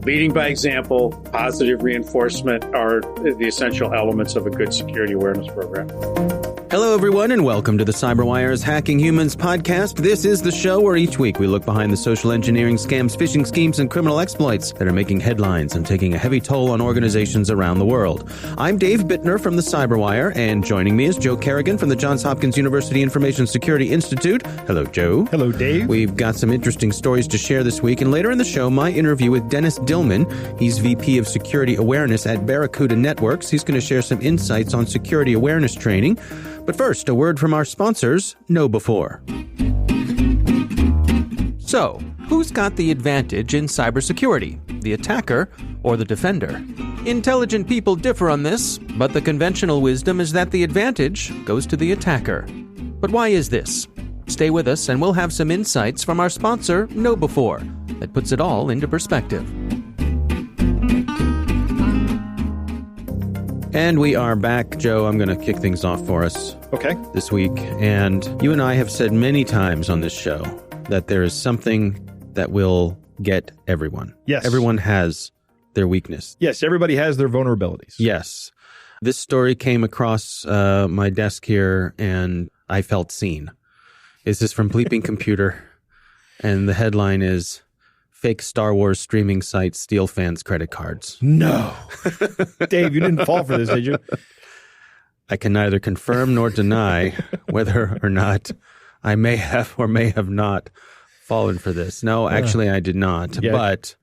Leading by example, positive reinforcement are the essential elements of a good security awareness program. Hello, everyone, and welcome to the CyberWire's Hacking Humans podcast. This is the show where each week we look behind the social engineering scams, phishing schemes, and criminal exploits that are making headlines and taking a heavy toll on organizations around the world. I'm Dave Bittner from the CyberWire, and joining me is Joe Kerrigan from the Johns Hopkins University Information Security Institute. Hello, Joe. Hello, Dave. We've got some interesting stories to share this week, and later in the show, my interview with Dennis Dillman. He's VP of Security Awareness at Barracuda Networks. He's going to share some insights on security awareness training. But first, a word from our sponsors, KnowBe4. So, who's got the advantage in cybersecurity, the attacker or the defender? Intelligent people differ on this, but the conventional wisdom is that the advantage goes to the attacker. But why is this? Stay with us and we'll have some insights from our sponsor, KnowBe4, that puts it all into perspective. And we are back. Joe, I'm going to kick things off for us this week. And you and I have said many times on this show that there is something that will get everyone. Yes. Everyone has their weakness. Yes, everybody has their vulnerabilities. Yes. This story came across my desk here, and I felt seen. This is from Bleeping Computer, and the headline is, Fake Star Wars streaming site steal fans' credit cards. No. Dave, you didn't fall for this, did you? I can neither confirm nor deny whether or not I may have or may have not fallen for this. No, actually, I did not. Yeah. But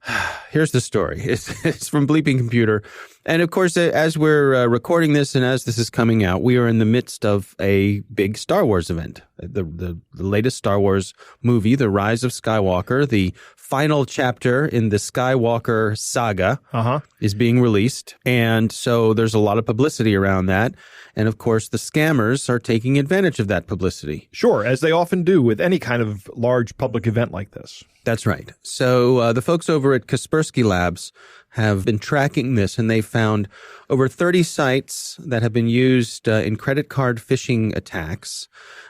here's the story. It's from Bleeping Computer. And of course, as we're recording this and as this is coming out, we are in the midst of a big Star Wars event. The latest Star Wars movie, The Rise of Skywalker, the final chapter in the Skywalker saga is being released. And so there's a lot of publicity around that. And of course, the scammers are taking advantage of that publicity. Sure, as they often do with any kind of large public event like this. That's right. So the folks over at Kaspersky Labs have been tracking this, and they found over 30 sites that have been used in credit card phishing attacks.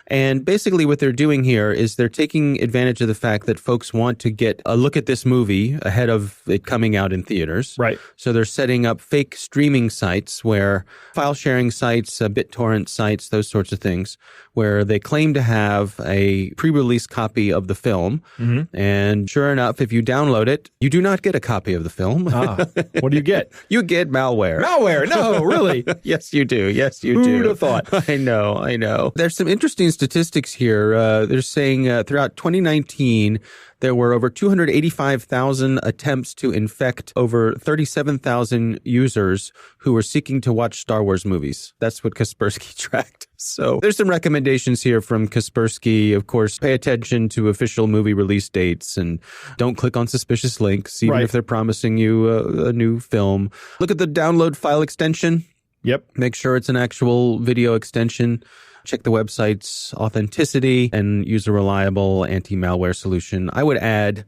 And basically what they're doing here is they're taking advantage of the fact that folks want to get a look at this movie ahead of it coming out in theaters. Right. So they're setting up fake streaming sites where file sharing sites, BitTorrent sites, those sorts of things, where they claim to have a pre-release copy of the film. Mm-hmm. And sure enough, if you download it, you do not get a copy of the film. What do you get? You get malware. Malware? No, really? Yes, you do. Yes, you do. Who would have thought? I know. There's some interesting statistics here. They're saying throughout 2019, there were over 285,000 attempts to infect over 37,000 users who were seeking to watch Star Wars movies. That's what Kaspersky tracked. So there's some recommendations here from Kaspersky. Of course, pay attention to official movie release dates and don't click on suspicious links, even if they're promising you a new film. Look at the download file extension. Yep. Make sure it's an actual video extension. Check the website's authenticity and use a reliable anti-malware solution. I would add,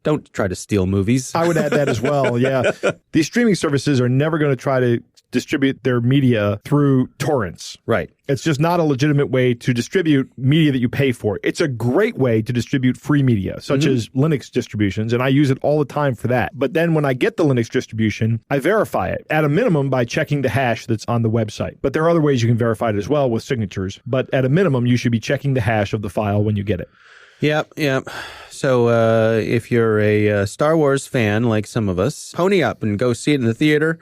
don't try to steal movies. I would add that as well, yeah. These streaming services are never going to try to distribute their media through torrents. Right. It's just not a legitimate way to distribute media that you pay for. It's a great way to distribute free media, such as Linux distributions, and I use it all the time for that. But then when I get the Linux distribution, I verify it, at a minimum by checking the hash that's on the website. But there are other ways you can verify it as well with signatures. But at a minimum, you should be checking the hash of the file when you get it. Yep. So if you're a Star Wars fan, like some of us, pony up and go see it in the theater.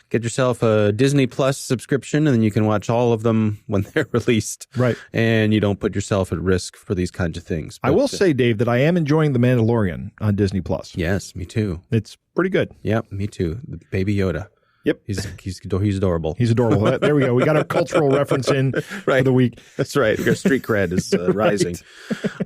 Get yourself a Disney Plus subscription, and then you can watch all of them when they're released. Right. And you don't put yourself at risk for these kinds of things. But I will say, Dave, that I am enjoying The Mandalorian on Disney Plus. Yes, me too. It's pretty good. Yep, me too. The Baby Yoda. Yep. He's adorable. He's adorable. There we go. We got our cultural reference in for the week. That's right. Our street cred is rising.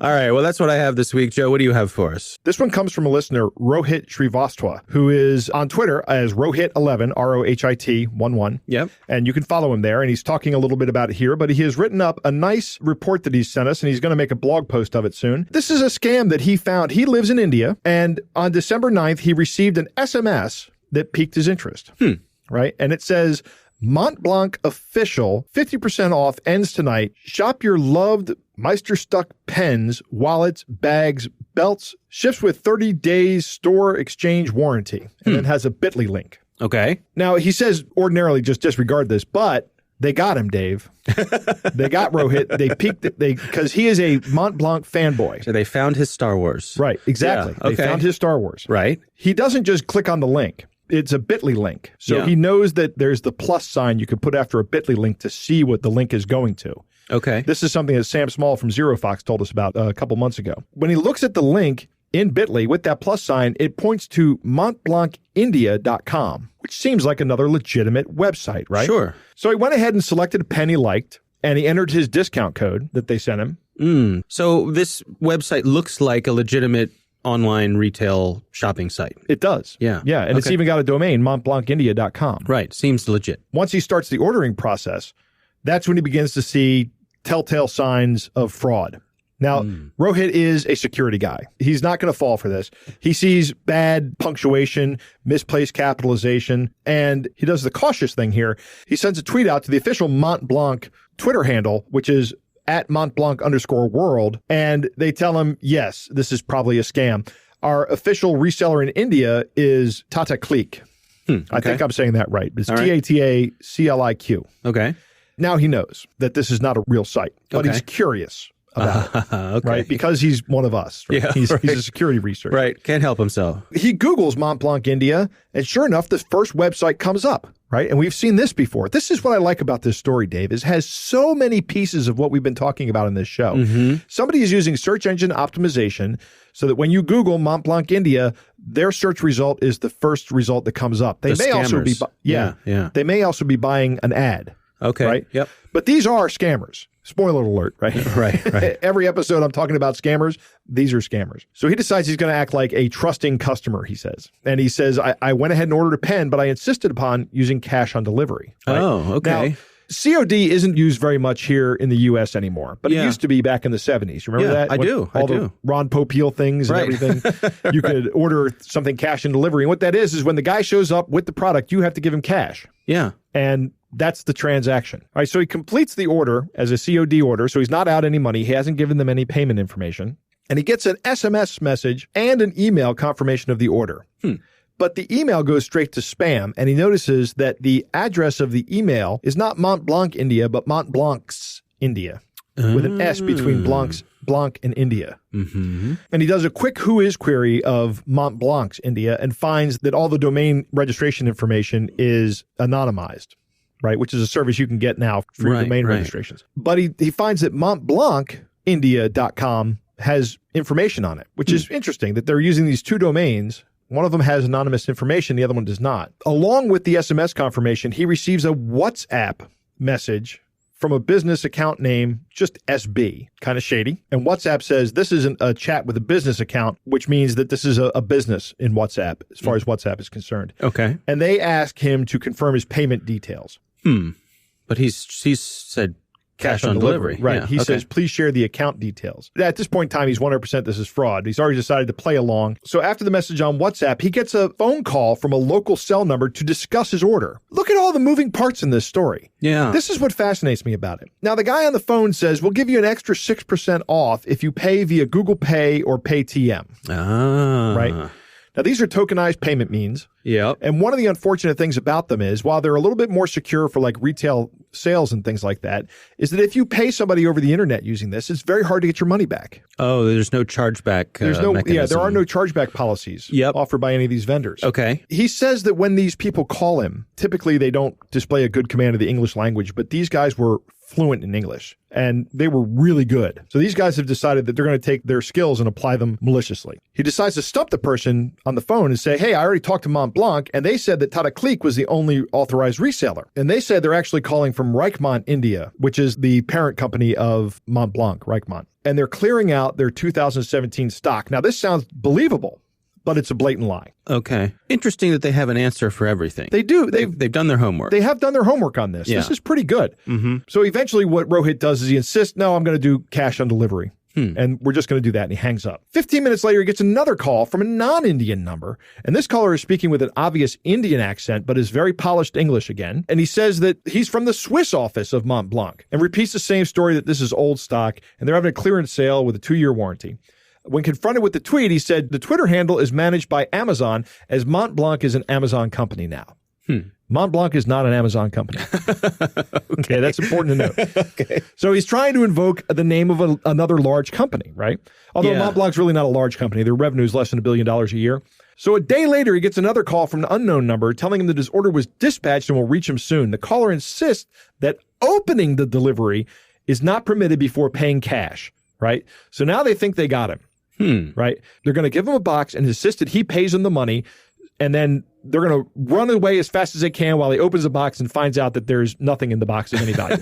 All right. Well, that's what I have this week. Joe, what do you have for us? This one comes from a listener, Rohit Srivastava, who is on Twitter as Rohit11, ROHIT11. Yep. And you can follow him there. And he's talking a little bit about it here, but he has written up a nice report that he's sent us, and he's going to make a blog post of it soon. This is a scam that he found. He lives in India, and on December 9th, he received an SMS that piqued his interest. Right? And it says, Mont Blanc official, 50% off ends tonight. Shop your loved Meisterstuck pens, wallets, bags, belts, ships with 30 days store exchange warranty, and then has a bit.ly link. Okay. Now, he says ordinarily just disregard this, but they got him, Dave. They got Rohit. They peaked because he is a Mont Blanc fanboy. So they found his Star Wars. Right, exactly. Yeah, okay. They found his Star Wars. Right. He doesn't just click on the link. It's a bit.ly link. So he knows that there's the plus sign you could put after a bit.ly link to see what the link is going to. Okay. This is something that Sam Small from ZeroFox told us about a couple months ago. When he looks at the link in bit.ly with that plus sign, it points to montblancindia.com, which seems like another legitimate website, right? Sure. So he went ahead and selected a pen he liked, and he entered his discount code that they sent him. So this website looks like a legitimate online retail shopping site. It does. Yeah. Yeah, and it's even got a domain, montblancindia.com. Right. Seems legit. Once he starts the ordering process, that's when he begins to see telltale signs of fraud. Now, Rohit is a security guy. He's not going to fall for this. He sees bad punctuation, misplaced capitalization, and he does the cautious thing here. He sends a tweet out to the official Mont Blanc Twitter handle, which is @MontBlanc_world, and they tell him, yes, this is probably a scam. Our official reseller in India is Tata Click. I think I'm saying that right. It's TATACLIQ. Okay. Now he knows that this is not a real site, but he's curious about it, right? Because he's one of us. Right? Yeah, he's a security researcher. Right. Can't help himself. He Googles Mont Blanc, India, and sure enough, the first website comes up, right? And we've seen this before. This is what I like about this story, Dave, is it has so many pieces of what we've been talking about in this show. Somebody is using search engine optimization so that when you Google Mont Blanc, India, their search result is the first result that comes up. They may also be, they may also be buying an ad. Okay. Right? Yep. But these are scammers. Spoiler alert, right? Right. Every episode I'm talking about scammers, these are scammers. So he decides he's going to act like a trusting customer, he says. And he says, I went ahead and ordered a pen, but I insisted upon using cash on delivery. Right? Oh, okay. Now, COD isn't used very much here in the U.S. anymore, but it used to be back in the 70s. Remember that? I do. All the Ron Popeil things and everything. You could order something cash and delivery. And what that is when the guy shows up with the product, you have to give him cash. Yeah. And that's the transaction. All right, so he completes the order as a COD order, so he's not out any money. He hasn't given them any payment information. And he gets an SMS message and an email confirmation of the order. But the email goes straight to spam, and he notices that the address of the email is not Mont Blanc, India, but Mont Blanc's India, with an S between Blanc and India. And he does a quick who is query of Mont Blanc's India and finds that all the domain registration information is anonymized. Right, which is a service you can get now for domain registrations. But he finds that montblancindia.com has information on it, which is interesting that they're using these two domains. One of them has anonymous information, the other one does not. Along with the SMS confirmation, he receives a WhatsApp message from a business account name, just SB, kind of shady. And WhatsApp says this isn't a chat with a business account, which means that this is a business in WhatsApp, as far as WhatsApp is concerned. Okay. And they ask him to confirm his payment details. But he's said cash on delivery. Right. Yeah, he says, please share the account details. At this point in time, he's 100% this is fraud. He's already decided to play along. So after the message on WhatsApp, he gets a phone call from a local cell number to discuss his order. Look at all the moving parts in this story. Yeah. This is what fascinates me about it. Now, the guy on the phone says, we'll give you an extra 6% off if you pay via Google Pay or Paytm. Right? Now, these are tokenized payment means. Yep. And one of the unfortunate things about them is, while they're a little bit more secure for like retail sales and things like that, is that if you pay somebody over the internet using this, it's very hard to get your money back. Oh, there's no chargeback mechanism. There are no chargeback policies offered by any of these vendors. Okay. He says that when these people call him, typically they don't display a good command of the English language, but these guys were fluent in English and they were really good. So these guys have decided that they're going to take their skills and apply them maliciously. He decides to stump the person on the phone and say, hey, I already talked to Mont Blanc and they said that Tata Click was the only authorized reseller. And they said they're actually calling from Reichmont, India, which is the parent company of Mont Blanc, Reichmont. And they're clearing out their 2017 stock. Now, this sounds believable, but it's a blatant lie. Okay. Interesting that they have an answer for everything. They do. They've done their homework. They have done their homework on this. Yeah. This is pretty good. So eventually what Rohit does is he insists, no, I'm going to do cash on delivery. And we're just going to do that. And he hangs up. 15 minutes later, he gets another call from a non-Indian number. And this caller is speaking with an obvious Indian accent, but is very polished English again. And he says that he's from the Swiss office of Mont Blanc and repeats the same story that this is old stock and they're having a clearance sale with a 2-year warranty. When confronted with the tweet, he said the Twitter handle is managed by Amazon, as Mont Blanc is an Amazon company now. Mont Blanc is not an Amazon company. Okay, that's important to note. Okay. So he's trying to invoke the name of another large company, right? Although Mont Blanc's really not a large company. Their revenue is less than $1 billion a year. So a day later, he gets another call from an unknown number telling him that his order was dispatched and will reach him soon. The caller insists that opening the delivery is not permitted before paying cash, right? So now they think they got him, right? They're going to give him a box and insist that he pays them the money, and then they're going to run away as fast as they can while he opens the box and finds out that there's nothing in the box of any value.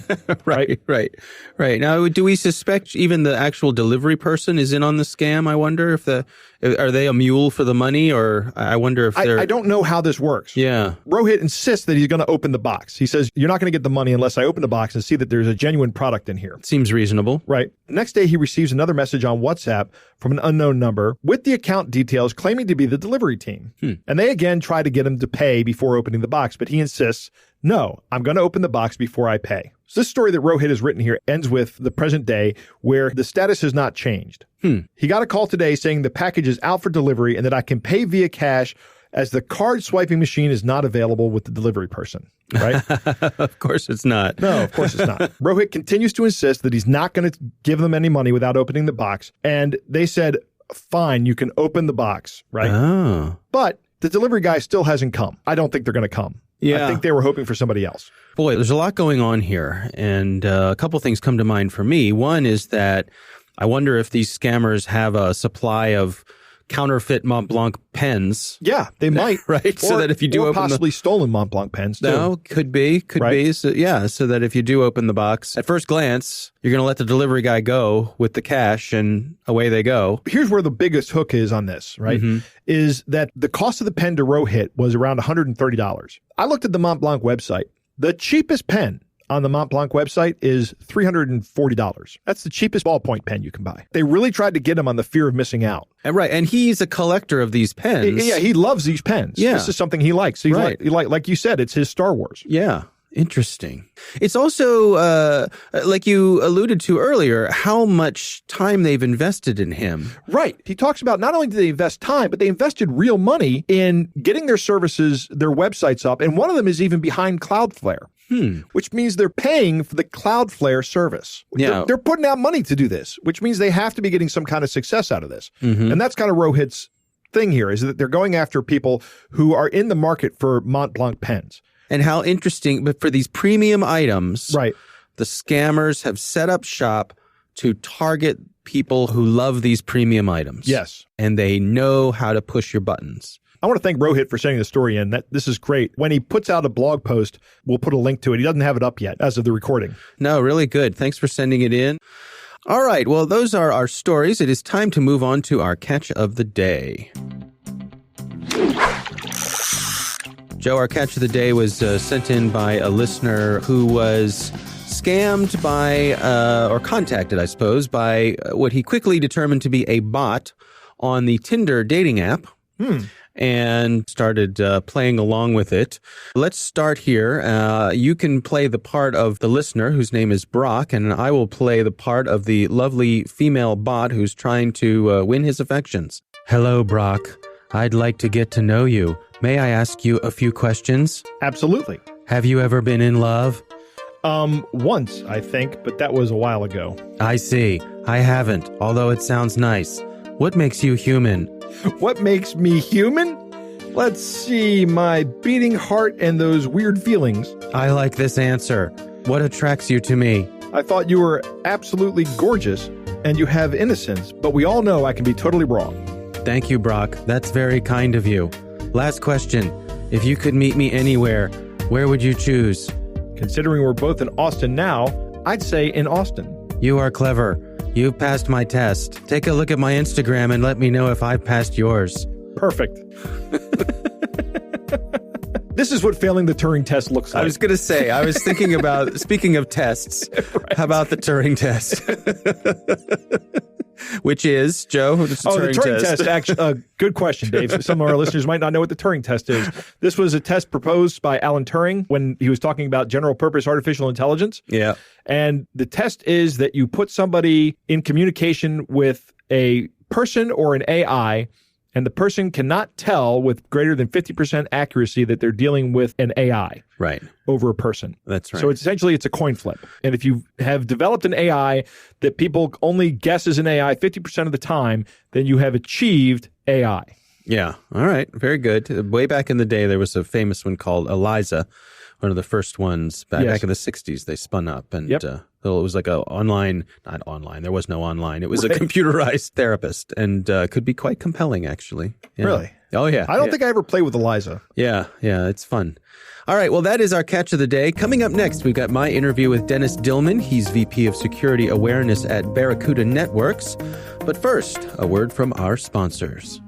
Right. Now, do we suspect even the actual delivery person is in on the scam? I wonder if are they a mule for the money, or I wonder if they're... I don't know how this works. Yeah. Rohit insists that he's going to open the box. He says, you're not going to get the money unless I open the box and see that there's a genuine product in here. Seems reasonable. Right. The next day, he receives another message on WhatsApp from an unknown number with the account details claiming to be the delivery team. And they again try to get him to pay before opening the box, but he insists, no, I'm going to open the box before I pay. So this story that Rohit has written here ends with the present day, where the status has not changed. He got a call today saying the package is out for delivery and that I can pay via cash as the card swiping machine is not available with the delivery person, right? Of course it's not. No, of course it's not. Rohit continues to insist that he's not going to give them any money without opening the box. And they said, fine, you can open the box, right? Oh. But the delivery guy still hasn't come. I don't think they're going to come. Yeah. I think they were hoping for somebody else. Boy, there's a lot going on here. And a couple things come to mind for me. One is that I wonder if these scammers have a supply of counterfeit Mont Blanc pens. Yeah, they might. Right? So that if you do open possibly stolen Mont Blanc pens, too. No, could be. So, so that if you do open the box, at first glance, you're going to let the delivery guy go with the cash and away they go. Here's where the biggest hook is on this, right? Is that the cost of the pen to Rohit was around $130. I looked at the Mont Blanc website. The cheapest pen on the Mont Blanc website is $340. That's the cheapest ballpoint pen you can buy. They really tried to get him on the fear of missing out. And he's a collector of these pens. Yeah, he loves these pens. Yeah. This is something he likes. He's like you said, it's his Star Wars. Yeah. Interesting. It's also, like you alluded to earlier, how much time they've invested in him. Right. He talks about not only did they invest time, but they invested real money in getting their services, their websites up. And one of them is even behind Cloudflare. Which means they're paying for the Cloudflare service. Yeah. They're putting out money to do this, which means they have to be getting some kind of success out of this. And that's kind of Rohit's thing here, is that they're going after people who are in the market for Mont Blanc pens. And how interesting, but for these premium items, right, the scammers have set up shop to target people who love these premium items. Yes. And they know how to push your buttons. I want to thank Rohit for sending the story in. This is great. When he puts out a blog post, we'll put a link to it. He doesn't have it up yet as of the recording. No, really good. Thanks for sending it in. All right. Well, those are our stories. It is time to move on to our catch of the day. Joe, our catch of the day was sent in by a listener who was scammed by, or contacted, I suppose, by what he quickly determined to be a bot on the Tinder dating app. And started playing along with it. Let's start here. You can play the part of the listener, whose name is Brock, and I will play the part of the lovely female bot who's trying to win his affections. Hello, Brock. I'd like to get to know you. May I ask you a few questions? Absolutely. Have you ever been in love? Once, I think, but that was a while ago. I see. I haven't, although it sounds nice. What makes you human? What makes me human? Let's see, my beating heart and those weird feelings. I like this answer. What attracts you to me? I thought you were absolutely gorgeous and you have innocence, but we all know I can be totally wrong. Thank you, Brock. That's very kind of you. Last question. If you could meet me anywhere, where would you choose? Considering we're both in Austin now, I'd say in Austin. You are clever. You've passed my test. Take a look at my Instagram and let me know if I've passed yours. Perfect. This is what failing the Turing test looks like. I was going to say, I was thinking about, speaking of tests, right. How about the Turing test? Which is, Joe, what's the Turing test? Actually, good question, Dave. Some of our listeners might not know what the Turing test is. This was a test proposed by Alan Turing when he was talking about general purpose artificial intelligence. Yeah. And the test is that you put somebody in communication with a person or an AI, and the person cannot tell with greater than 50% accuracy that they're dealing with an AI over a person. That's right. So it's a coin flip. And if you have developed an AI that people only guess is an AI 50% of the time, then you have achieved AI. Yeah. All right. Very good. Way back in the day, there was a famous one called Eliza, one of the first ones back in the 60s. They spun up and it was like not online. There was no online. It was a computerized therapist and could be quite compelling, actually. Yeah. Really? Oh, yeah. I don't think I ever played with Eliza. Yeah. It's fun. All right. Well, that is our catch of the day. Coming up next, we've got my interview with Dennis Dillman. He's VP of Security Awareness at Barracuda Networks. But first, a word from our sponsors.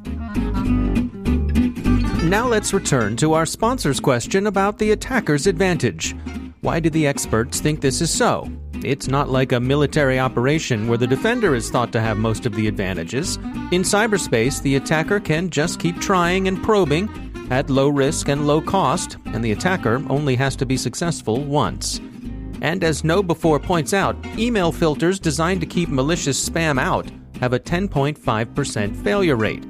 Now let's return to our sponsor's question about the attacker's advantage. Why do the experts think this is so? It's not like a military operation where the defender is thought to have most of the advantages. In cyberspace, the attacker can just keep trying and probing at low risk and low cost, and the attacker only has to be successful once. And as KnowBe4 points out, email filters designed to keep malicious spam out have a 10.5% failure rate.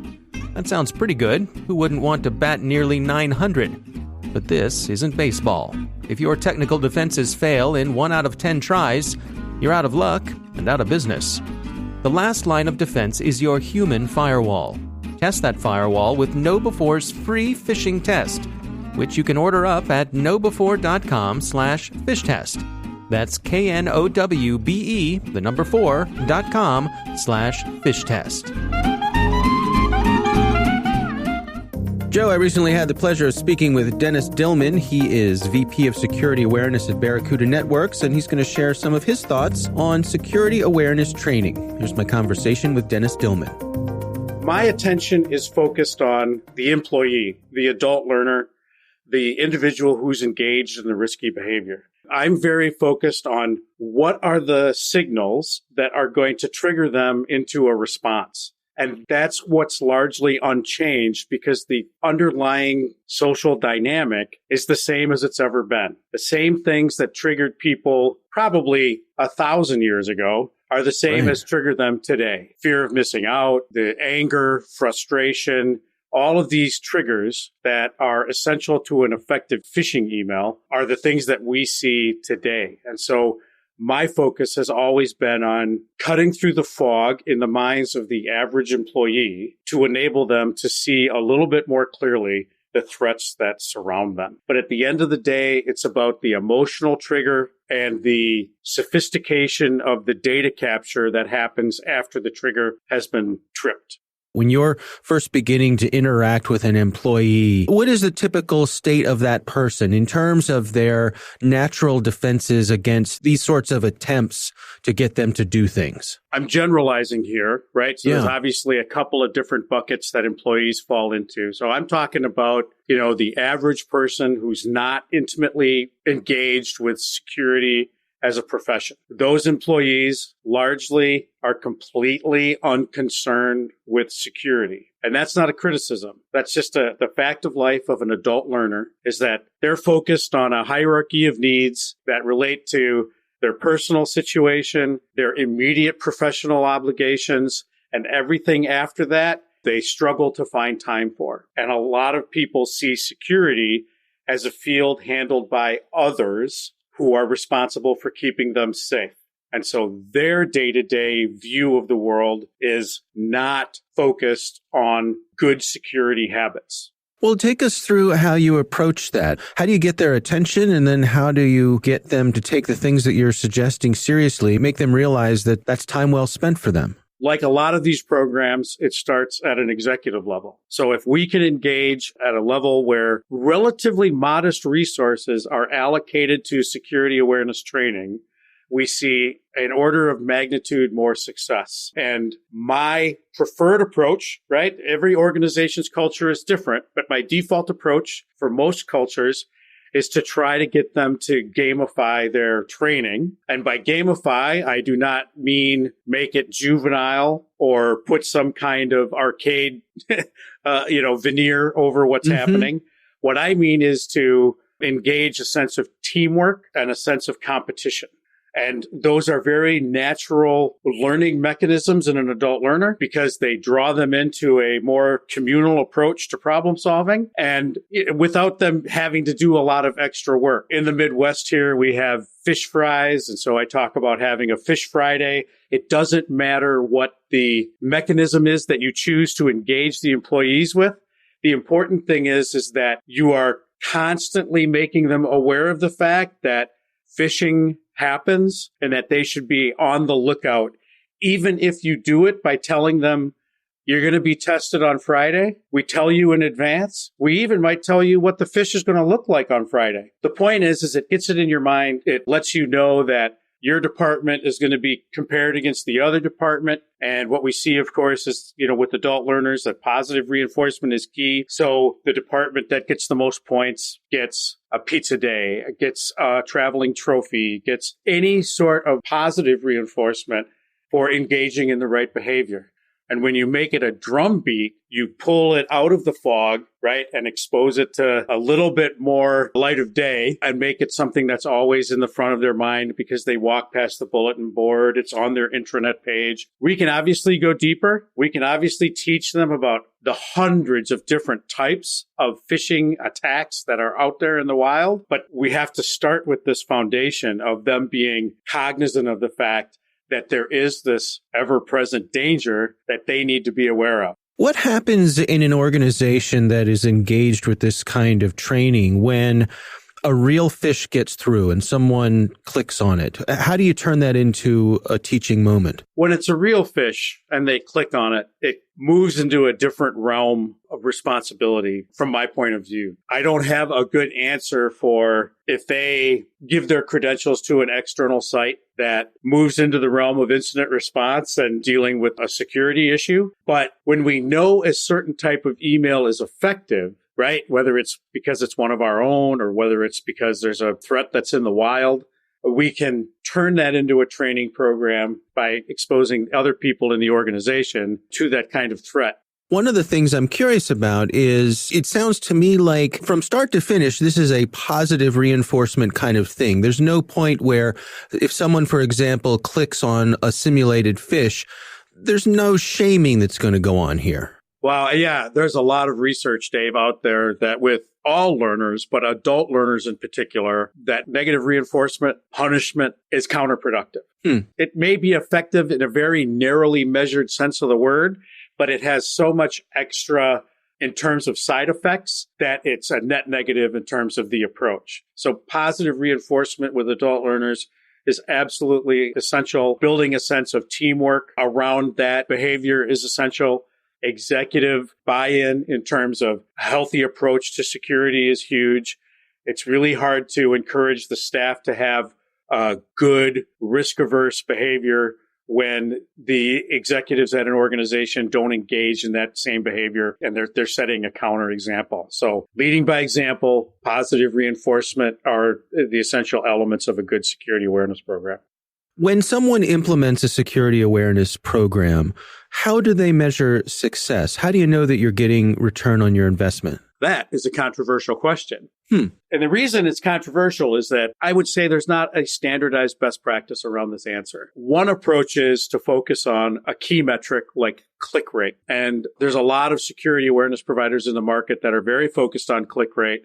That sounds pretty good. Who wouldn't want to bat nearly 900? But this isn't baseball. If your technical defenses fail in 1 out of 10 tries, you're out of luck and out of business. The last line of defense is your human firewall. Test that firewall with KnowBe4's free phishing test, which you can order up at knowbe4.com/fishtest. That's knowbe4.com/fishtest. Joe, I recently had the pleasure of speaking with Dennis Dillman. He is VP of Security Awareness at Barracuda Networks, and he's going to share some of his thoughts on security awareness training. Here's my conversation with Dennis Dillman. My attention is focused on the employee, the adult learner, the individual who's engaged in the risky behavior. I'm very focused on what are the signals that are going to trigger them into a response. And that's what's largely unchanged because the underlying social dynamic is the same as it's ever been. The same things that triggered people probably 1,000 years ago are the same as trigger them today. Fear of missing out, the anger, frustration, all of these triggers that are essential to an effective phishing email are the things that we see today. And so my focus has always been on cutting through the fog in the minds of the average employee to enable them to see a little bit more clearly the threats that surround them. But at the end of the day, it's about the emotional trigger and the sophistication of the data capture that happens after the trigger has been tripped. When you're first beginning to interact with an employee, what is the typical state of that person in terms of their natural defenses against these sorts of attempts to get them to do things? I'm generalizing here, right? So there's obviously a couple of different buckets that employees fall into. So I'm talking about, the average person who's not intimately engaged with security as a profession. Those employees largely are completely unconcerned with security. And that's not a criticism. That's just the fact of life of an adult learner is that they're focused on a hierarchy of needs that relate to their personal situation, their immediate professional obligations, and everything after that, they struggle to find time for. And a lot of people see security as a field handled by others who are responsible for keeping them safe. And so their day-to-day view of the world is not focused on good security habits. Well, take us through how you approach that. How do you get their attention? And then how do you get them to take the things that you're suggesting seriously, make them realize that that's time well spent for them? Like a lot of these programs, it starts at an executive level. So if we can engage at a level where relatively modest resources are allocated to security awareness training, we see an order of magnitude more success. And my preferred approach, right? Every organization's culture is different, but my default approach for most cultures is to try to get them to gamify their training. And by gamify, I do not mean make it juvenile or put some kind of arcade, veneer over what's happening. What I mean is to engage a sense of teamwork and a sense of competition. And those are very natural learning mechanisms in an adult learner because they draw them into a more communal approach to problem solving and without them having to do a lot of extra work. In the Midwest here, we have fish fries. And so I talk about having a fish Friday. It doesn't matter what the mechanism is that you choose to engage the employees with. The important thing is that you are constantly making them aware of the fact that phishing happens and that they should be on the lookout. Even if you do it by telling them you're going to be tested on Friday, we tell you in advance. We even might tell you what the fish is going to look like on Friday. The point is it gets it in your mind. It lets you know that your department is going to be compared against the other department. And what we see, of course, is, with adult learners, that positive reinforcement is key. So the department that gets the most points gets a pizza day, gets a traveling trophy, gets any sort of positive reinforcement for engaging in the right behavior. And when you make it a drumbeat, you pull it out of the fog, right, and expose it to a little bit more light of day and make it something that's always in the front of their mind because they walk past the bulletin board. It's on their intranet page. We can obviously go deeper. We can obviously teach them about the hundreds of different types of phishing attacks that are out there in the wild. But we have to start with this foundation of them being cognizant of the fact that there is this ever-present danger that they need to be aware of. What happens in an organization that is engaged with this kind of training when a real fish gets through and someone clicks on it? How do you turn that into a teaching moment? When it's a real fish and they click on it, it moves into a different realm of responsibility from my point of view. I don't have a good answer for if they give their credentials to an external site that moves into the realm of incident response and dealing with a security issue. But when we know a certain type of email is effective, right, whether it's because it's one of our own or whether it's because there's a threat that's in the wild, we can turn that into a training program by exposing other people in the organization to that kind of threat. One of the things I'm curious about is it sounds to me like from start to finish, this is a positive reinforcement kind of thing. There's no point where if someone, for example, clicks on a simulated fish, there's no shaming that's going to go on here. Well, yeah, there's a lot of research, Dave, out there that with all learners, but adult learners in particular, that negative reinforcement punishment is counterproductive. It may be effective in a very narrowly measured sense of the word, but it has so much extra in terms of side effects that it's a net negative in terms of the approach. So positive reinforcement with adult learners is absolutely essential. Building a sense of teamwork around that behavior is essential. Executive buy-in in terms of a healthy approach to security is huge. It's really hard to encourage the staff to have a good risk-averse behavior when the executives at an organization don't engage in that same behavior and they're setting a counter example. So leading by example, positive reinforcement are the essential elements of a good security awareness program. When someone implements a security awareness program, how do they measure success? How do you know that you're getting return on your investment? That is a controversial question. And the reason it's controversial is that I would say there's not a standardized best practice around this answer. One approach is to focus on a key metric like click rate. And there's a lot of security awareness providers in the market that are very focused on click rate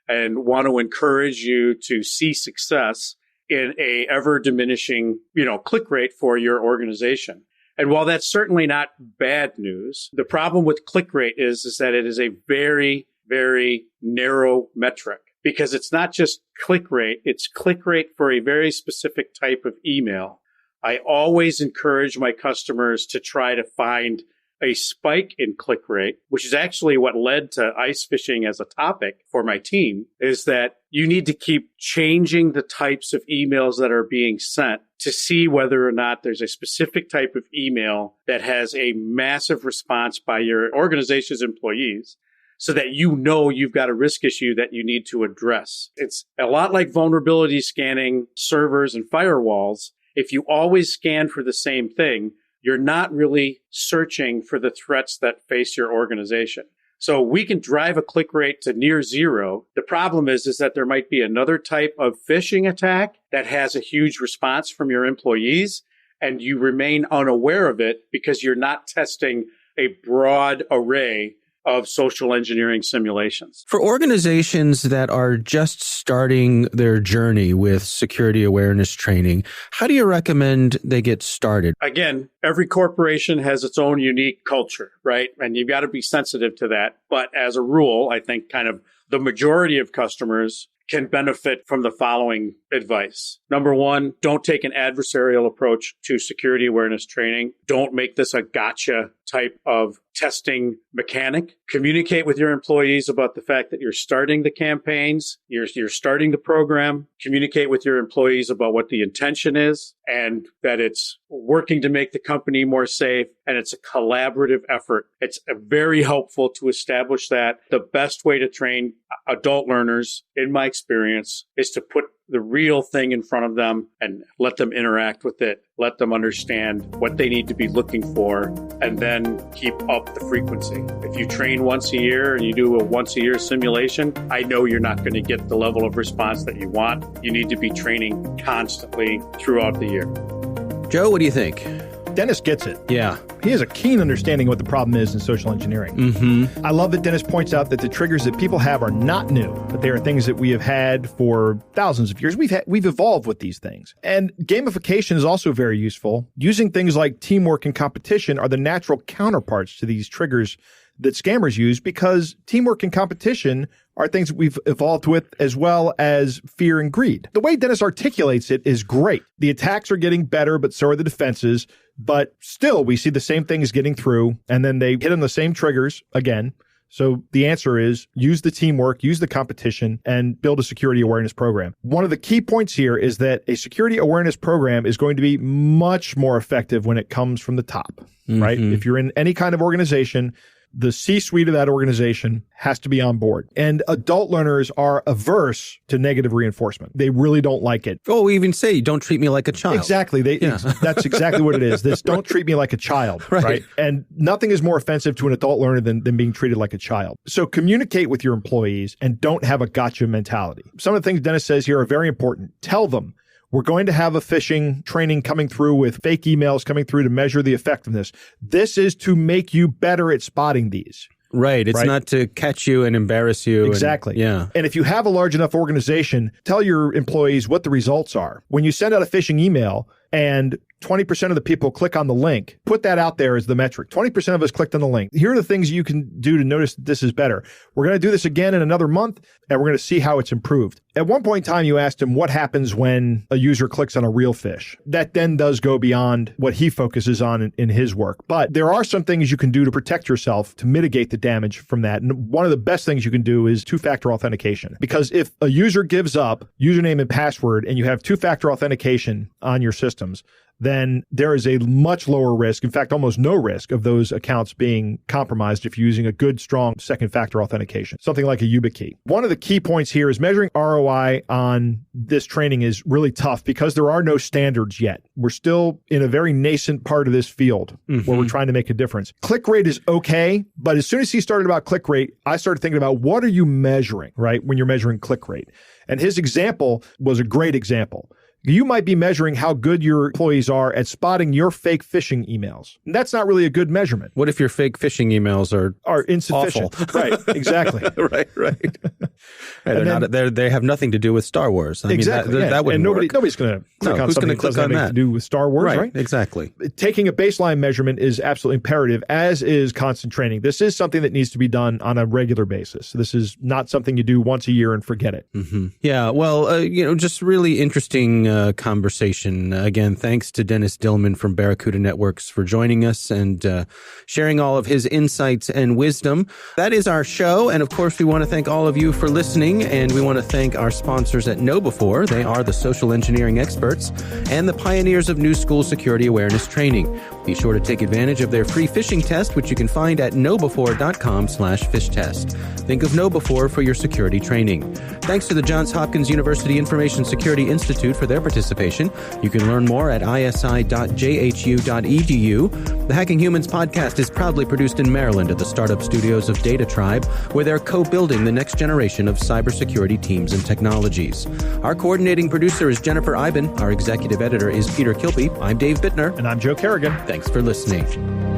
and want to encourage you to see success in a ever diminishing, click rate for your organization. And while that's certainly not bad news, the problem with click rate is that it is a very, very narrow metric because it's not just click rate, it's click rate for a very specific type of email. I always encourage my customers to try to find a spike in click rate, which is actually what led to ice fishing as a topic for my team, is that you need to keep changing the types of emails that are being sent to see whether or not there's a specific type of email that has a massive response by your organization's employees so that you've got a risk issue that you need to address. It's a lot like vulnerability scanning servers and firewalls. If you always scan for the same thing, you're not really searching for the threats that face your organization. So we can drive a click rate to near zero. The problem is that there might be another type of phishing attack that has a huge response from your employees, and you remain unaware of it because you're not testing a broad array of social engineering simulations. For organizations that are just starting their journey with security awareness training, how do you recommend they get started? Again, every corporation has its own unique culture, right? And you've got to be sensitive to that. But as a rule, I think kind of the majority of customers can benefit from the following advice. Number one, don't take an adversarial approach to security awareness training. Don't make this a gotcha type of testing mechanic. Communicate with your employees about the fact that you're starting the campaigns, you're starting the program. Communicate with your employees about what the intention is and that it's working to make the company more safe, and it's a collaborative effort. It's very helpful to establish that. The best way to train adult learners, in my experience, is to put the real thing in front of them and let them interact with it, let them understand what they need to be looking for, and then keep up the frequency. If you train once a year and you do a once a year simulation, I know you're not going to get the level of response that you want. You need to be training constantly throughout the year. Joe, what do you think? Dennis gets it. Yeah. He has a keen understanding of what the problem is in social engineering. Mm-hmm. I love that Dennis points out that the triggers that people have are not new, but they are things that we have had for thousands of years. We've evolved with these things. And gamification is also very useful. Using things like teamwork and competition are the natural counterparts to these triggers that scammers use, because teamwork and competition are things that we've evolved with, as well as fear and greed. The way Dennis articulates it is great. The attacks are getting better, but so are the defenses. But still, we see the same things getting through, and then they hit on the same triggers again. So the answer is use the teamwork, use the competition, and build a security awareness program. One of the key points here is that a security awareness program is going to be much more effective when it comes from the top, right? If you're in any kind of organization, the C-suite of that organization has to be on board. And adult learners are averse to negative reinforcement. They really don't like it. Oh, we even say, don't treat me like a child. Exactly. That's exactly what it is. This don't treat me like a child, right? And nothing is more offensive to an adult learner than being treated like a child. So communicate with your employees and don't have a gotcha mentality. Some of the things Dennis says here are very important. Tell them, we're going to have a phishing training coming through with fake emails coming through to measure the effectiveness. This is to make you better at spotting these. Right. It's not to catch you and embarrass you. Exactly. And if you have a large enough organization, tell your employees what the results are. When you send out a phishing email and 20% of the people click on the link, put that out there as the metric. 20% of us clicked on the link. Here are the things you can do to notice that this is better. We're going to do this again in another month, and we're going to see how it's improved. At one point in time, you asked him what happens when a user clicks on a real phish. That then does go beyond what he focuses on in his work. But there are some things you can do to protect yourself, to mitigate the damage from that. And one of the best things you can do is two-factor authentication. Because if a user gives up username and password and you have two-factor authentication on your systems, then there is a much lower risk, in fact, almost no risk of those accounts being compromised if you're using a good, strong second factor authentication, something like a YubiKey. One of the key points here is measuring ROI on this training is really tough because there are no standards yet. We're still in a very nascent part of this field where we're trying to make a difference. Click rate is okay, but as soon as he started about click rate, I started thinking about what are you measuring, right, when you're measuring click rate? And his example was a great example. You might be measuring how good your employees are at spotting your fake phishing emails. And that's not really a good measurement. What if your fake phishing emails are insufficient? Awful? Right, exactly. They have nothing to do with Star Wars. I mean, that wouldn't work. Nobody's going to click on something that doesn't have anything to do with Star Wars, right? Exactly. Taking a baseline measurement is absolutely imperative, as is constant training. This is something that needs to be done on a regular basis. This is not something you do once a year and forget it. Yeah, well, just really interesting conversation. Again, thanks to Dennis Dillman from Barracuda Networks for joining us and sharing all of his insights and wisdom. That is our show. And of course, we want to thank all of you for listening. And we want to thank our sponsors at KnowBe4. They are the social engineering experts and the pioneers of new school security awareness training. Be sure to take advantage of their free phishing test, which you can find at knowbefore.com/phishtest. Think of KnowBefore for your security training. Thanks to the Johns Hopkins University Information Security Institute for their participation. You can learn more at isi.jhu.edu. The Hacking Humans podcast is proudly produced in Maryland at the startup studios of Data Tribe, where they're co-building the next generation of cybersecurity teams and technologies. Our coordinating producer is Jennifer Iben. Our executive editor is Peter Kilby. I'm Dave Bittner. And I'm Joe Kerrigan. Thanks for listening.